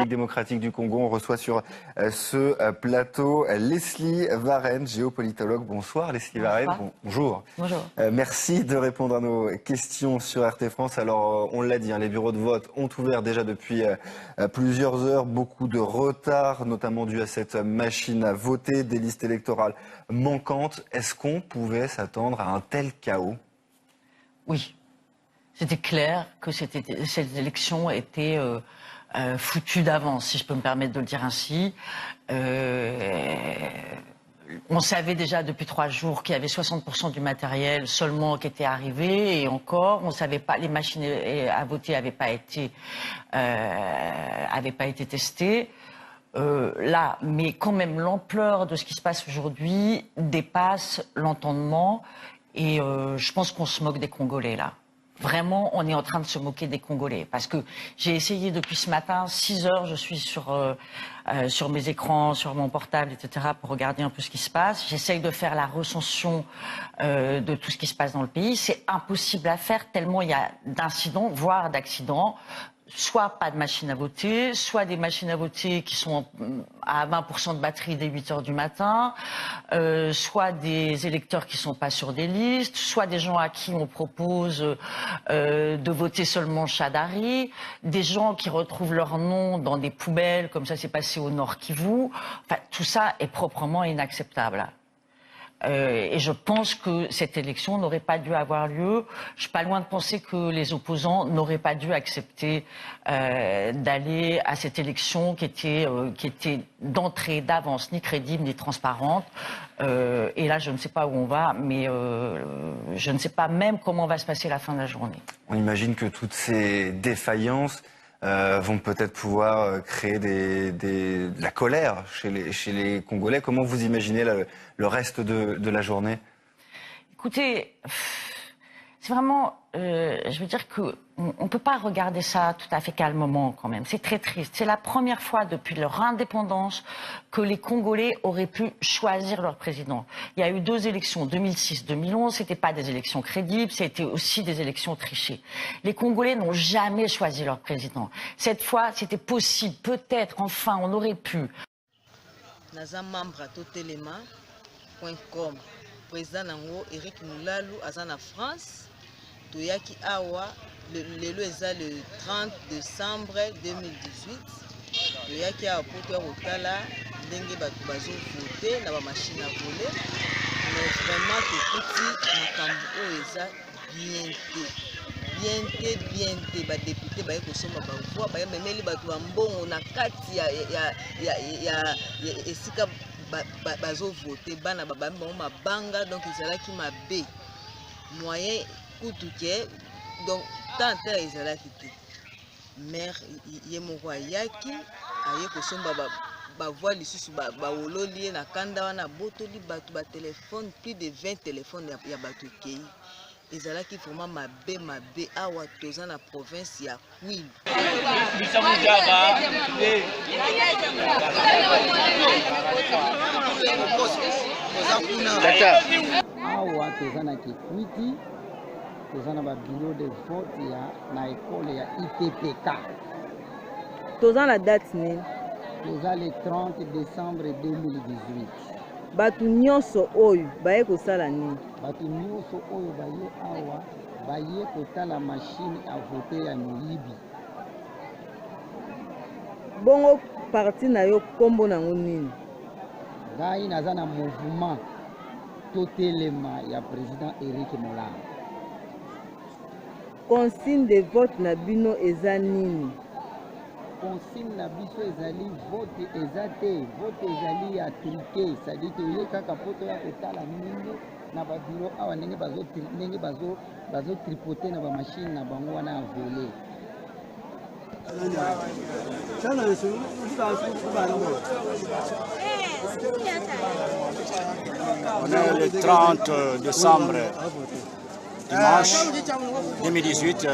Démocratique du Congo. On reçoit sur ce plateau Leslie Varenne, géopolitologue. Bonsoir Leslie Varenne. Bonjour. Bonjour. Merci de répondre à nos questions sur RT France. Alors on l'a dit, les bureaux de vote ont ouvert déjà depuis plusieurs heures. Beaucoup de retard, notamment dû à cette machine à voter, des listes électorales manquantes. Est-ce qu'on pouvait s'attendre à un tel chaos? Oui. C'était clair que cette élection était foutue d'avance, si je peux me permettre de le dire ainsi. On savait déjà depuis 3 jours qu'il y avait 60% du matériel seulement qui était arrivé, et encore, on savait pas, les machines à voter n'avaient pas été testées. Là, mais quand même, l'ampleur de ce qui se passe aujourd'hui dépasse l'entendement, et je pense qu'on se moque des Congolais là. Vraiment, on est en train de se moquer des Congolais. Parce que j'ai essayé depuis ce matin, 6 heures, je suis sur mes écrans, sur mon portable, etc., pour regarder un peu ce qui se passe. J'essaye de faire la recension de tout ce qui se passe dans le pays. C'est impossible à faire tellement il y a d'incidents, voire d'accidents. Soit pas de machines à voter, soit des machines à voter qui sont à 20% de batterie dès 8 heures du matin, soit des électeurs qui sont pas sur des listes, soit des gens à qui on propose de voter seulement Chadari, des gens qui retrouvent leur nom dans des poubelles, comme ça s'est passé au Nord Kivu. Enfin, tout ça est proprement inacceptable. Et je pense que cette élection n'aurait pas dû avoir lieu. Je suis pas loin de penser que les opposants n'auraient pas dû accepter d'aller à cette élection qui était d'entrée, d'avance, ni crédible ni transparente. Et là, je ne sais pas où on va, mais je ne sais pas même comment va se passer la fin de la journée. On imagine que toutes ces défaillances vont peut-être pouvoir créer de la colère chez les Congolais. Comment vous imaginez le reste de la journée? Écoutez, c'est vraiment, je veux dire que on peut pas regarder ça tout à fait calmement quand même. C'est très triste. C'est la première fois depuis leur indépendance que les Congolais auraient pu choisir leur président. Il y a eu 2 élections, 2006, 2011. C'était pas des élections crédibles, c'était aussi des élections trichées. Les Congolais n'ont jamais choisi leur président. Cette fois, c'était possible. Peut-être, enfin, on aurait pu. Naza membre à totelema.com. Président Nango Eric Moulalu azana France. Toyaki awa lelo eza le 30 décembre 2018. Toyaki awa pour toi kotala ndenge bato bazo voter na ba machine à voler. Mais vraiment tokuti makambo oyo eza bien te ba député ba ekosoma ba voix ba memeli bato ba mbongo na kati ya esika bazo voter bana babambo mabanga, donc ezalaki mabe moyen kutuke, donc tant ezalaki te. Maire ye moko ayaki aye kosomba ba voix lisusu ba wololi na kanda wana botoli bato ba téléphone, plus de 20 téléphones ya bato ekei. Ezalaki vraiment mabe awa toza na province ya Kwilu. Awa toza na Kikwiti, toza na ba bureau de vote na école ya IPPK. Toza na date nini? Toza le 30 décembre 2018. Batu nyonso oyo baye kosala nini? Batu nyonso oyo baye awa baye kotala machine à voter ya moyibi. Bongo parti na yo kombo nango nini? Ngai naza na mouvement totelema ya président Eric Moulalu. Consigne de vote na bino eza nini? consigne na biso ezali vote eza te, vote ezali ya truqué, c'est-à-dire que ye kaka poto ya kotala ndenge na babiro awa ndenge bazotripote na bamashine na bango wana ya vole. On est le 30 décembre, dimanche 2018.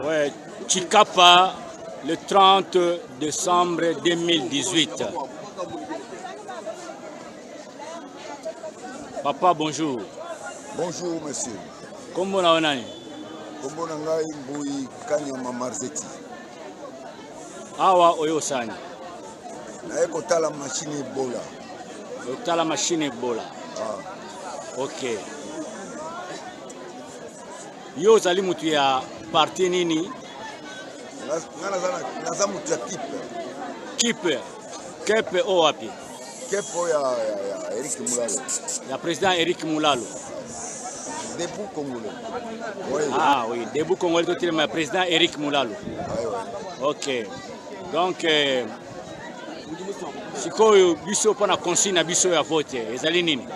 Ouais, Chikapa, le 30 décembre 2018. Papa, bonjour. Bonjour, monsieur. Comment on a? Comment on a eu Kanyama Marzeti? Awa Oyosani. Na la machine Ebola. La machine Ebola. Ah. Ok. Yo zali mutu ya parti nini? Naza mutu ya Kipe. Kepe o wapi? Kepo ya Eric Mulalo. Ya président Eric Mulalo. Debout Congolais. Oui. Ah oui, Debout Congolais, tout le président Eric Mulalo. Oui, oui. Ok. Donc, sikoyo biso pona consigne biso ya vote ezali nini?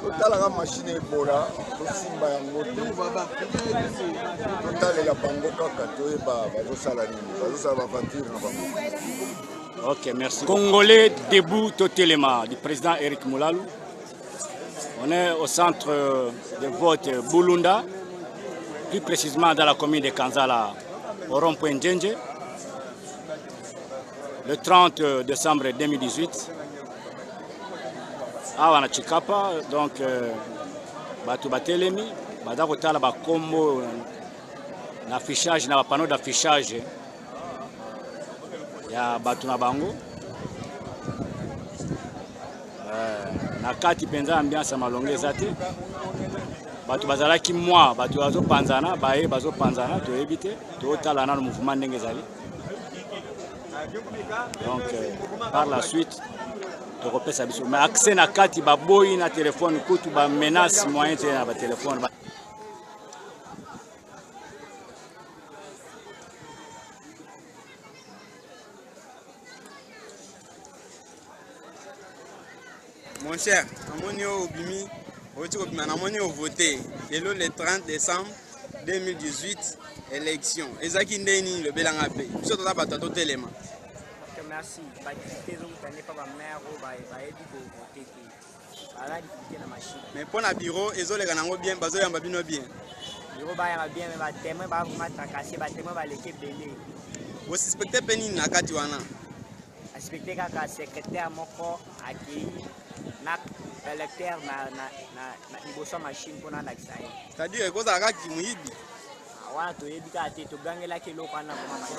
Totalaka machine Ebola, tosimba yango te. Totalela bango kaka toyeba bazosala nini, bazosala baventure na bango. Ok, merci. Congolais Debout Totelema du président Eric Mulalo. On est au centre de vote Bulunda, plus précisément dans la commune de Kanzala, au rond-point Ndjenje, le 30 décembre 2018. Awa na Chikapa, donc batu batelemi, badako tala ba kombo na affichage na panneau d'affichage ya batu na bango. Na kati penza ambiance malonge ezate. Batu bazalaki moi, batu bazo panzana, bae bazo panzana, to éviter, to tala na mouvement ndenge ezali. Donc par la suite to repesa biso. Mais accès na kati ba boyi na téléphone kutu ba menace moyen te na ba téléphone. Mon cher, namoni obimi, namoni voté le 30 décembre 2018 élection. Ezaki ndeni le belanga pe. Biso tota batato telema. Merci. Mais pour la bureau, ezoleka nango bien, bazoyamba bino bien. Bureau ba bien, mais ba témoin ba vraiment tracasser, ba témoin ba l'équipe belé. Vous suspectez peni na kati wana. Suspecté kaka secrétaire moko aki na électeur na liboso machine pour na l'accès. C'est-à-dire que ça kaki muyibi. Wana to yebika te to gangela ke loko na kwa machine.